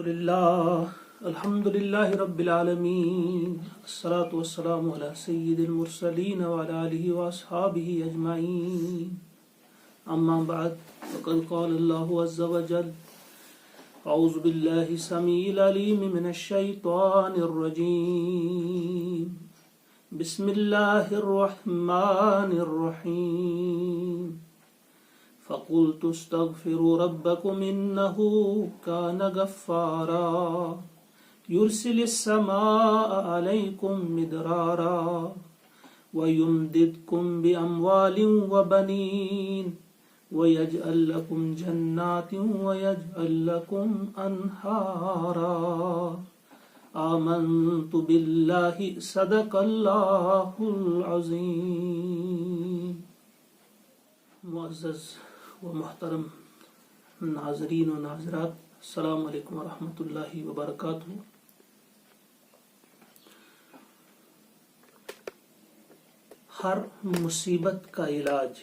الحمد لله رب العالمين الصلاة والسلام على سيد المرسلين وعلى آله وأصحابه أجمعين أما بعد فقد قال الله عز وجل أعوذ بالله السميع العليم من الشيطان الرجيم بسم الله الرحمن الرحيم فقلت استغفروا ربكم إنه كان غفارا يرسل السماء عليكم مدرارا ويمددكم بأموال وبنين ويجعل لكم جنات ويجعل لكم أنهارا آمنت بالله صدق الله العظيم. معزز و محترم ناظرین و ناظرات، السلام علیکم ورحمۃ اللہ وبرکاتہ. ہر مصیبت کا علاج،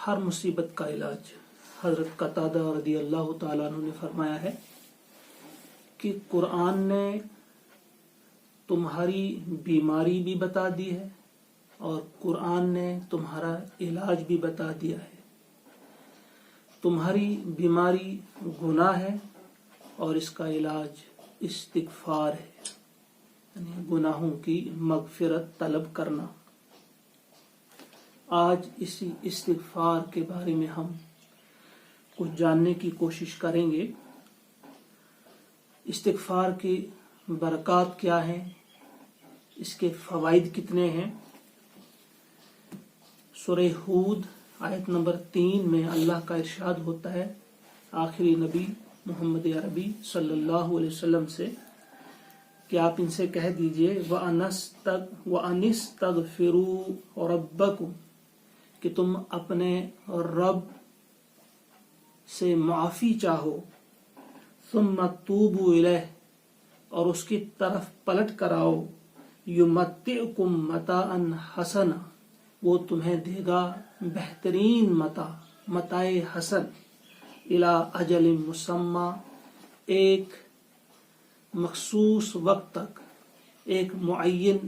ہر مصیبت کا علاج. حضرت قتادہ رضی اللہ تعالیٰ عنہ نے فرمایا ہے کہ قرآن نے تمہاری بیماری بھی بتا دی ہے اور قرآن نے تمہارا علاج بھی بتا دیا ہے. تمہاری بیماری گناہ ہے اور اس کا علاج استغفار ہے، یعنی گناہوں کی مغفرت طلب کرنا. آج اسی استغفار کے بارے میں ہم کچھ جاننے کی کوشش کریں گے. استغفار کی برکات کیا ہیں، اس کے فوائد کتنے ہیں. سورہ ہود آیت نمبر 3 میں اللہ کا ارشاد ہوتا ہے آخری نبی محمد عربی صلی اللہ علیہ وسلم سے کہ آپ ان سے کہہ دیجئے وَأَنِسْتَغْفِرُوا رَبَّكُمْ، کہ تم اپنے رب سے معافی چاہو، ثُمَّ تُوبُوا إِلَيْهِ، اور اس کی طرف پلٹ کراؤ، یمتعکم متاعا حسنا، وہ تمہیں دے گا بہترین متاع حسن، الی اجل مسمى، ایک مخصوص وقت تک، ایک معین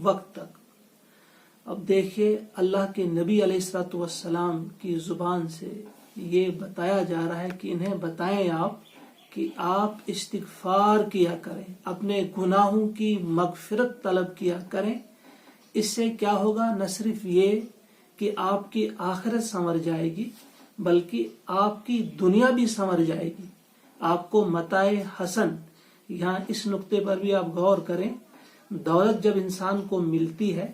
وقت تک. اب دیکھیے اللہ کے نبی علیہ الصلوۃ والسلام کی زبان سے یہ بتایا جا رہا ہے کہ انہیں بتائیں آپ کہ آپ استغفار کیا کریں، اپنے گناہوں کی مغفرت طلب کیا کریں. اس سے کیا ہوگا؟ نہ صرف یہ کہ آپ کی آخرت سنور جائے گی بلکہ آپ کی دنیا بھی سنور جائے گی. آپ کو متاع حسن، یہاں اس نقطے پر بھی آپ غور کریں. دولت جب انسان کو ملتی ہے،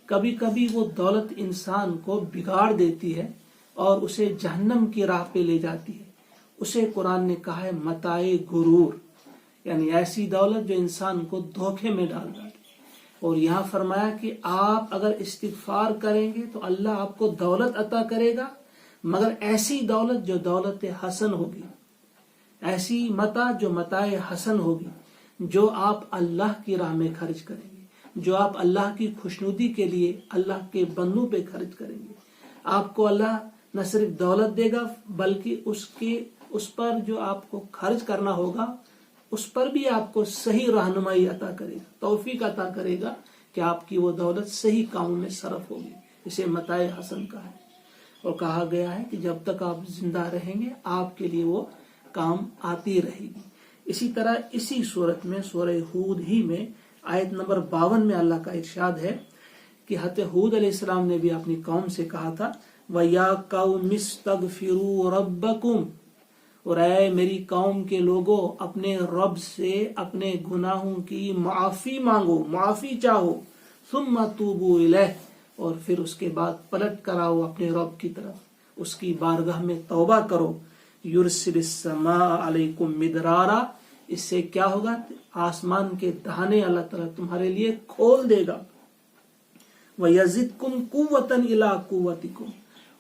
کبھی کبھی وہ دولت انسان کو بگاڑ دیتی ہے اور اسے جہنم کی راہ پہ لے جاتی ہے. اسے قرآن نے کہا ہے متاع غرور، یعنی ایسی دولت جو انسان کو دھوکے میں ڈال ڈالے. اور یہاں فرمایا کہ آپ اگر استغفار کریں گے تو اللہ آپ کو دولت عطا کرے گا، مگر ایسی دولت جو دولت حسن ہوگی، ایسی متاع جو متاع حسن ہوگی، جو آپ اللہ کی راہ میں خرچ کریں گے، جو آپ اللہ کی خوشنودی کے لیے اللہ کے بندوں پہ خرچ کریں گے. آپ کو اللہ نہ صرف دولت دے گا بلکہ اس پر جو آپ کو خرچ کرنا ہوگا اس پر بھی آپ کو صحیح رہنمائی عطا کرے گا، توفیق عطا کرے گا کہ آپ کی وہ دولت صحیح کاموں میں صرف ہوگی. اسے متاع حسن کہا ہے. اور کہا گیا ہے کہ جب تک آپ زندہ رہیں گے آپ کے لیے وہ کام آتی رہے گی. اسی طرح اسی صورت میں سورہ ہود ہی میں آیت نمبر 52 میں اللہ کا ارشاد ہے کہ حضرت ہود علیہ السلام نے بھی اپنی قوم سے کہا تھا وَيَا قَوْمِ اسْتَغْفِرُوا رَبَّكُمْ، اور اے میری قوم کے لوگوں اپنے رب سے اپنے گناہوں کی معافی مانگو، معافی چاہو، ثُمَّ تُوبُوا إِلَيْهِ، اور پھر اس کے بعد پلٹ کراؤ اپنے رب کی طرف، اس کی بارگاہ میں توبہ کرو. يُرْسِلِ السَّمَاءَ عَلَيْكُمْ مِدْرَارًا، اس سے کیا ہوگا؟ آسمان کے دہانے اللہ تعالیٰ تمہارے لیے کھول دے گا. وَيَزِدْكُمْ قُوَّةً إِلَىٰ قُوَّتِكُمْ،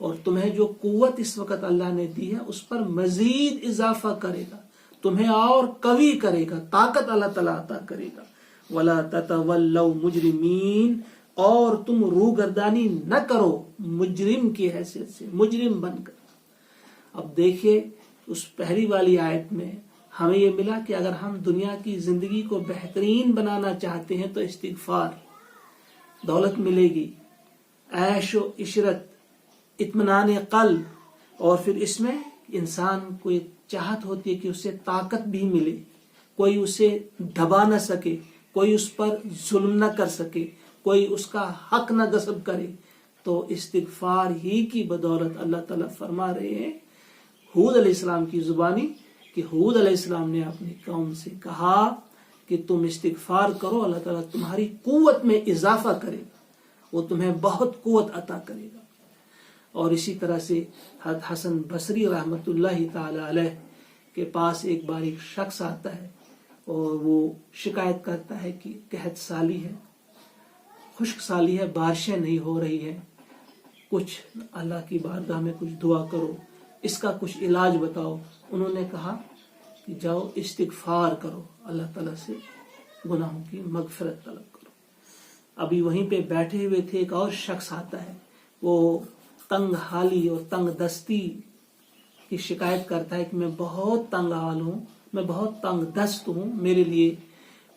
اور تمہیں جو قوت اس وقت اللہ نے دی ہے اس پر مزید اضافہ کرے گا، تمہیں اور قوی کرے گا، طاقت اللہ تعالیٰ عطا کرے گا. وَلَا تَتَوَلَّوْا مُجْرِمِينَ، اور تم روگردانی نہ کرو مجرم کی حیثیت سے، مجرم بن کر. اب دیکھیے اس پہلی والی آیت میں ہمیں یہ ملا کہ اگر ہم دنیا کی زندگی کو بہترین بنانا چاہتے ہیں تو استغفار، دولت ملے گی، عیش و عشرت، اطمینان قلب، اور پھر اس میں انسان کو ایک چاہت ہوتی ہے کہ اسے طاقت بھی ملے، کوئی اسے دبا نہ سکے، کوئی اس پر ظلم نہ کر سکے، کوئی اس کا حق نہ غصب کرے. تو استغفار ہی کی بدولت اللہ تعالیٰ فرما رہے ہیں ہود علیہ السلام کی زبانی کہ ہود علیہ السلام نے اپنی قوم سے کہا کہ تم استغفار کرو، اللہ تعالیٰ تمہاری قوت میں اضافہ کرے گا، وہ تمہیں بہت قوت عطا کرے گا. اور اسی طرح سے حضرت حسن بصری رحمۃ اللہ تعالی علیہ کے پاس ایک بار ایک شخص آتا ہے اور وہ شکایت کرتا ہے کہ قحط سالی ہے، خشک سالی ہے، بارشیں نہیں ہو رہی ہے، کچھ اللہ کی بارگاہ میں کچھ دعا کرو، اس کا کچھ علاج بتاؤ. انہوں نے کہا کہ جاؤ استغفار کرو، اللہ تعالیٰ سے گناہوں کی مغفرت طلب کرو. ابھی وہیں پہ بیٹھے ہوئے تھے، ایک اور شخص آتا ہے، وہ تنگ حالی اور تنگ دستی کی شکایت کرتا ہے کہ میں بہت تنگ حال ہوں، میں بہت تنگ دست ہوں، میرے لیے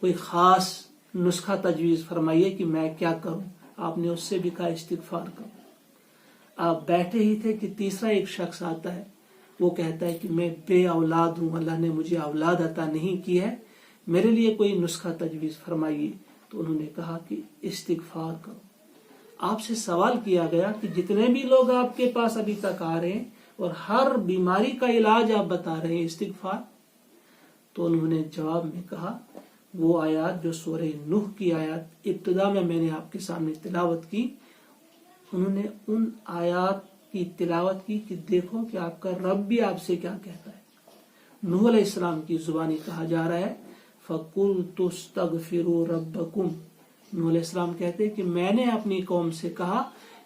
کوئی خاص نسخہ تجویز فرمائیے کہ میں کیا کروں. آپ نے اس سے بھی کہا استغفار کرو. آپ بیٹھے ہی تھے کہ تیسرا ایک شخص آتا ہے، وہ کہتا ہے کہ میں بے اولاد ہوں، اللہ نے مجھے اولاد عطا نہیں کی ہے، میرے لیے کوئی نسخہ تجویز فرمائیے. تو انہوں نے کہا کہ استغفار کرو. آپ سے سوال کیا گیا کہ جتنے بھی لوگ آپ کے پاس ابھی تک آ رہے ہیں اور ہر بیماری کا علاج آپ بتا رہے ہیں استغفار. تو انہوں نے جواب میں کہا وہ آیات جو سورہ نوح کی آیات ابتدا میں نے آپ کے سامنے تلاوت کی، انہوں نے ان آیات کی تلاوت کی کہ دیکھو کہ آپ کا رب بھی آپ سے کیا کہتا ہے. نوح علیہ السلام کی زبانی کہا جا رہا ہے فَقُلْتُ اسْتَغْفِرُوا رَبَّكُمْ. نوح علیہ السلام کہتے ہیں کہ میں نے اپنی قوم سے کہا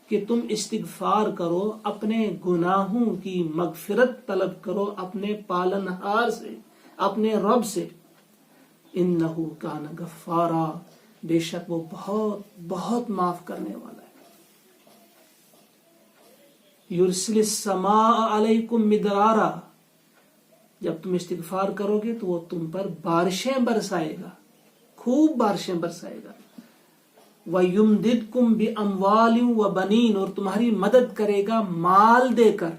کہ تم استغفار کرو، اپنے گناہوں کی مغفرت طلب کرو اپنے پالنہار سے، اپنے رب سے. انہو کان غفارا، بے شک وہ بہت بہت معاف کرنے والا ہے. یرسل السماء علیکم مدرارا، جب تم استغفار کرو گے تو وہ تم پر بارشیں برسائے گا، خوب بارشیں برسائے گا. وَيُمْدِدْكُمْ بِأَمْوَالٍ وَبَنِينَ، اور تمہاری مدد کرے گا مال دے کر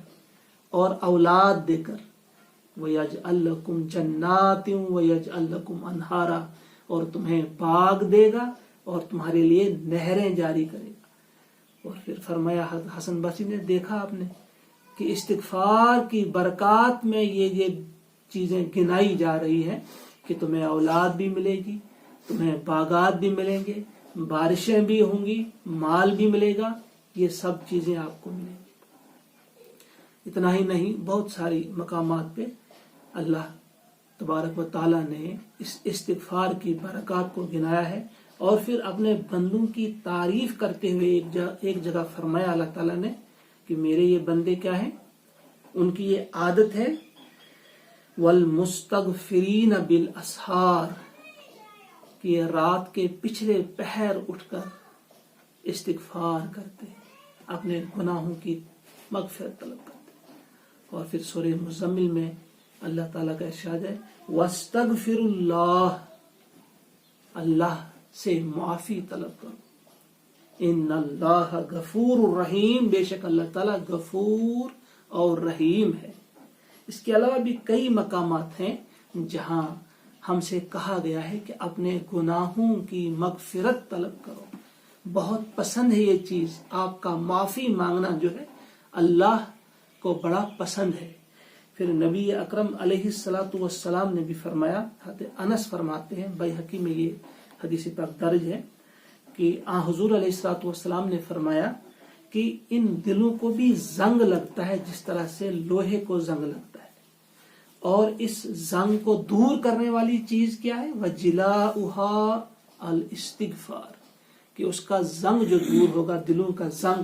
اور اولاد دے کر. وَيَجْعَلْ لَكُمْ جَنَّاتٍ وَيَجْعَلْ لَكُمْ أَنْهَارًا، اور تمہیں باغ دے گا اور تمہارے لیے نہریں جاری کرے گا. اور پھر فرمایا حسن بصری نے، دیکھا آپ نے کہ استغفار کی برکات میں یہ چیزیں گنائی جا رہی ہیں کہ تمہیں اولاد بھی ملے گی، تمہیں باغات بھی ملیں گے، بارشیں بھی ہوں گی، مال بھی ملے گا، یہ سب چیزیں آپ کو ملیں گی. اتنا ہی نہیں، بہت ساری مقامات پہ اللہ تبارک و تعالیٰ نے اس استغفار کی برکات کو گنایا ہے. اور پھر اپنے بندوں کی تعریف کرتے ہوئے ایک جگہ فرمایا اللہ تعالیٰ نے کہ میرے یہ بندے کیا ہیں، ان کی یہ عادت ہے وَالْمُسْتَغْفِرِينَ بِالْأَسْحَارِ، کہ رات کے پچھلے پہر اٹھ کر استغفار کرتے ہیں، اپنے گناہوں کی مغفرت طلب کرتے ہیں. اور پھر سورہ مزمل میں اللہ تعالیٰ کا ارشاد ہے وَاسْتَغْفِرُ اللَّهَ، اللہ سے معافی طلب کرو. ان اللہ غفور الرحیم، بے شک اللہ تعالیٰ غفور اور رحیم ہے. اس کے علاوہ بھی کئی مقامات ہیں جہاں ہم سے کہا گیا ہے کہ اپنے گناہوں کی مغفرت طلب کرو. بہت پسند ہے یہ چیز، آپ کا معافی مانگنا جو ہے اللہ کو بڑا پسند ہے. پھر نبی اکرم علیہ السلام نے بھی فرمایا، حضرت انس فرماتے ہیں، بیہقی میں یہ حدیث پاک درج ہے کہ حضور علیہ السلام نے فرمایا کہ ان دلوں کو بھی زنگ لگتا ہے جس طرح سے لوہے کو زنگ لگتا ہے، اور اس زنگ کو دور کرنے والی چیز کیا ہے، وَجِلَاؤُهَا الاستغفار، کہ اس کا زنگ جو دور ہوگا، دلوں کا زنگ،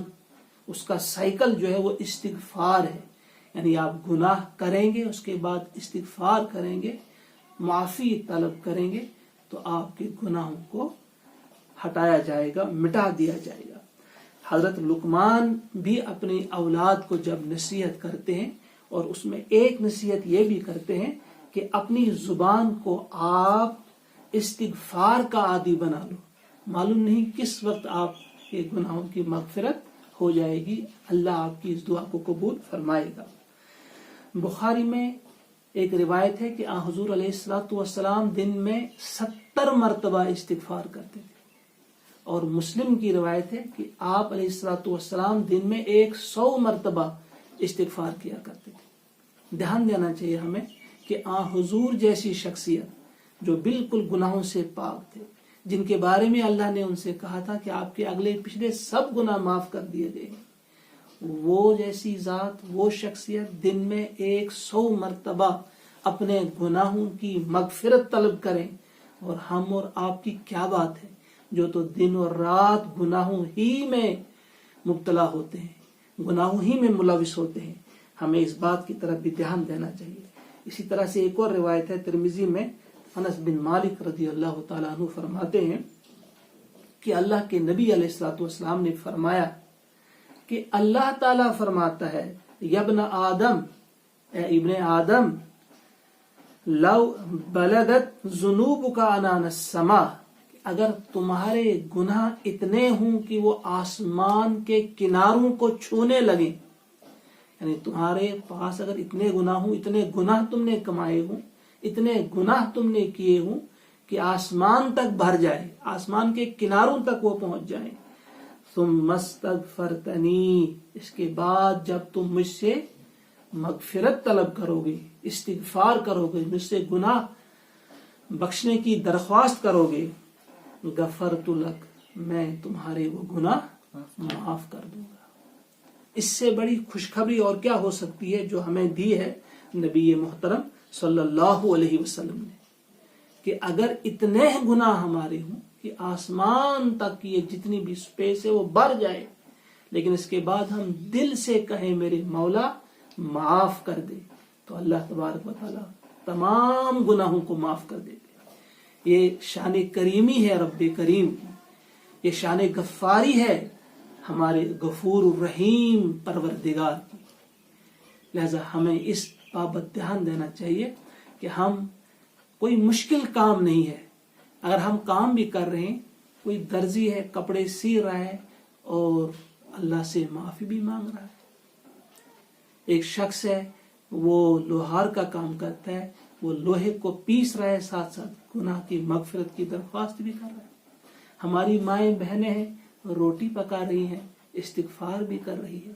اس کا سائیکل جو ہے وہ استغفار ہے. یعنی آپ گناہ کریں گے، اس کے بعد استغفار کریں گے، معافی طلب کریں گے، تو آپ کے گناہوں کو ہٹایا جائے گا، مٹا دیا جائے گا. حضرت لقمان بھی اپنی اولاد کو جب نصیحت کرتے ہیں، اور اس میں ایک نصیحت یہ بھی کرتے ہیں کہ اپنی زبان کو آپ استغفار کا عادی بنا لو، معلوم نہیں کس وقت آپ کے گناہوں کی مغفرت ہو جائے گی، اللہ آپ کی اس دعا کو قبول فرمائے گا۔ بخاری میں ایک روایت ہے کہ حضور علیہ الصلوۃ والسلام دن میں 70 مرتبہ استغفار کرتے تھے، اور مسلم کی روایت ہے کہ آپ علیہ الصلوۃ والسلام دن میں 100 مرتبہ استغفار کیا کرتے تھے۔ دھیان دینا چاہیے ہمیں کہ حضور جیسی شخصیت جو بالکل گناہوں سے پاک تھے، جن کے بارے میں اللہ نے ان سے کہا تھا کہ آپ کے اگلے پچھلے سب گناہ معاف کر دیے گئے ہیں، وہ جیسی ذات، وہ شخصیت دن میں 100 مرتبہ اپنے گناہوں کی مغفرت طلب کریں، اور ہم اور آپ کی کیا بات ہے جو تو دن اور رات گناہوں ہی میں مبتلا ہوتے ہیں، گناہوں ہی میں ملوث ہوتے ہیں۔ ہمیں اس بات کی طرف بھی دھیان دینا چاہیے۔ اسی طرح سے ایک اور روایت ہے ترمذی میں، انس بن مالک رضی اللہ تعالیٰ عنہ فرماتے ہیں کہ اللہ کے نبی علیہ الصلوۃ والسلام نے فرمایا کہ اللہ تعالیٰ فرماتا ہے، یا ابن آدم، اے ابن آدم، لو بلغت ذنوبک عنان السماء، اگر تمہارے گناہ اتنے ہوں کہ وہ آسمان کے کناروں کو چھونے لگیں، یعنی تمہارے پاس اگر اتنے گناہ ہوں، اتنے گناہ تم نے کمائے ہوں، اتنے گناہ تم نے کیے ہوں کہ آسمان تک بھر جائے، آسمان کے کناروں تک وہ پہنچ جائیں، ثم استغفرتنی، اس کے بعد جب تم مجھ سے مغفرت طلب کرو گے، استغفار کرو گے، مجھ سے گناہ بخشنے کی درخواست کرو گے، غفرت لک، میں تمہارے وہ گناہ معاف کر دوں گا۔ اس سے بڑی خوشخبری اور کیا ہو سکتی ہے جو ہمیں دی ہے نبی محترم صلی اللہ علیہ وسلم نے، کہ اگر اتنے گناہ ہمارے ہوں کہ آسمان تک یہ جتنی بھی سپیس ہے وہ بھر جائے، لیکن اس کے بعد ہم دل سے کہیں میرے مولا معاف کر دے، تو اللہ تبارک و تعالیٰ تمام گناہوں کو معاف کر دے گے۔ یہ شان کریمی ہے رب کریم کی، یہ شان غفاری ہے ہمارے غفور الرحیم پروردگار کی۔ لہذا ہمیں اس بابت دھیان دینا چاہیے کہ ہم کوئی مشکل کام نہیں ہے، اگر ہم کام بھی کر رہے ہیں، کوئی درزی ہے کپڑے سی رہا ہے اور اللہ سے معافی بھی مانگ رہا ہے، ایک شخص ہے وہ لوہار کا کام کرتا ہے، وہ لوہے کو پیس رہا ہے، ساتھ ساتھ گناہ کی مغفرت کی درخواست بھی کر رہا ہے۔ ہماری مائیں بہنیں ہیں، روٹی پکا رہی ہیں، استغفار بھی کر رہی ہے،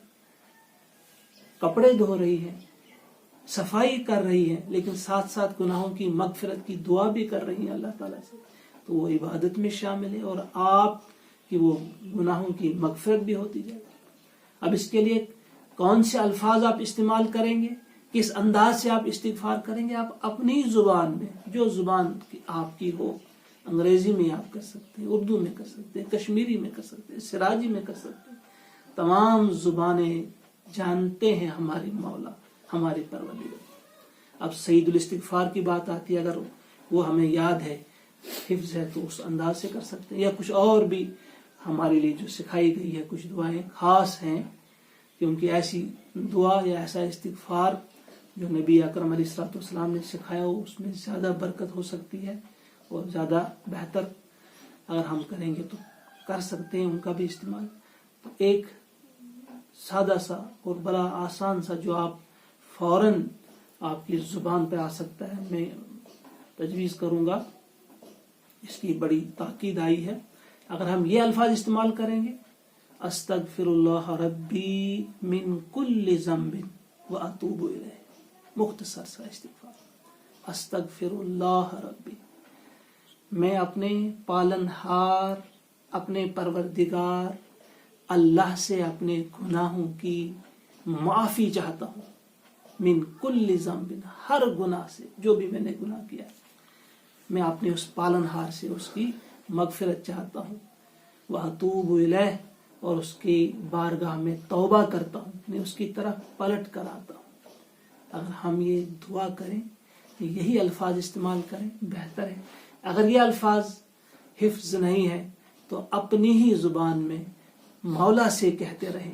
کپڑے دھو رہی ہیں، صفائی کر رہی ہیں، لیکن ساتھ ساتھ گناہوں کی مغفرت کی دعا بھی کر رہی ہیں اللہ تعالیٰ سے، تو وہ عبادت میں شامل ہے اور آپ کی وہ گناہوں کی مغفرت بھی ہوتی جائے۔ اب اس کے لیے کون سے الفاظ آپ استعمال کریں گے، کس انداز سے آپ استغفار کریں گے، آپ اپنی زبان میں، جو زبان آپ کی ہو، انگریزی میں آپ کر سکتے ہیں، اردو میں کر سکتے ہیں، کشمیری میں کر سکتے ہیں، سراجی میں کر سکتے ہیں، تمام زبانیں جانتے ہیں ہمارے مولا، ہمارے پروردگار۔ اب سعید الاستغفار کی بات آتی ہے، اگر وہ ہمیں یاد ہے، حفظ ہے، تو اس انداز سے کر سکتے ہیں، یا کچھ اور بھی ہمارے لیے جو سکھائی گئی ہے، کچھ دعائیں خاص ہیں کہ ان کی ایسی دعا یا ایسا استغفار جو نبی اکرم علیہ الصلوۃ والسلام نے سکھایا ہو، اس میں زیادہ برکت ہو سکتی ہے اور زیادہ بہتر اگر ہم کریں گے تو کر سکتے ہیں ان کا بھی استعمال۔ تو ایک سادہ سا اور بڑا آسان سا جو آپ فوراً آپ کی زبان پہ آ سکتا ہے، میں تجویز کروں گا، اس کی بڑی تاکید آئی ہے، اگر ہم یہ الفاظ استعمال کریں گے، استغفر اللہ ربی من کل ذنب واتوب الیہ، مختصر سا استغفار، استغفر اللہ ربی، میں اپنے پالنہار، اپنے پروردگار اللہ سے اپنے گناہوں کی معافی چاہتا ہوں، من کل ذنب، ہر گناہ سے، جو بھی میں نے گناہ کیا میں اپنے اس پالنہار سے اس کی مغفرت چاہتا ہوں، واتوب الیہ، اور اس کی بارگاہ میں توبہ کرتا ہوں، میں اس کی طرف پلٹ کر آتا ہوں۔ اگر ہم یہ دعا کریں، یہی الفاظ استعمال کریں، بہتر ہے۔ اگر یہ الفاظ حفظ نہیں ہے تو اپنی ہی زبان میں مولا سے کہتے رہیں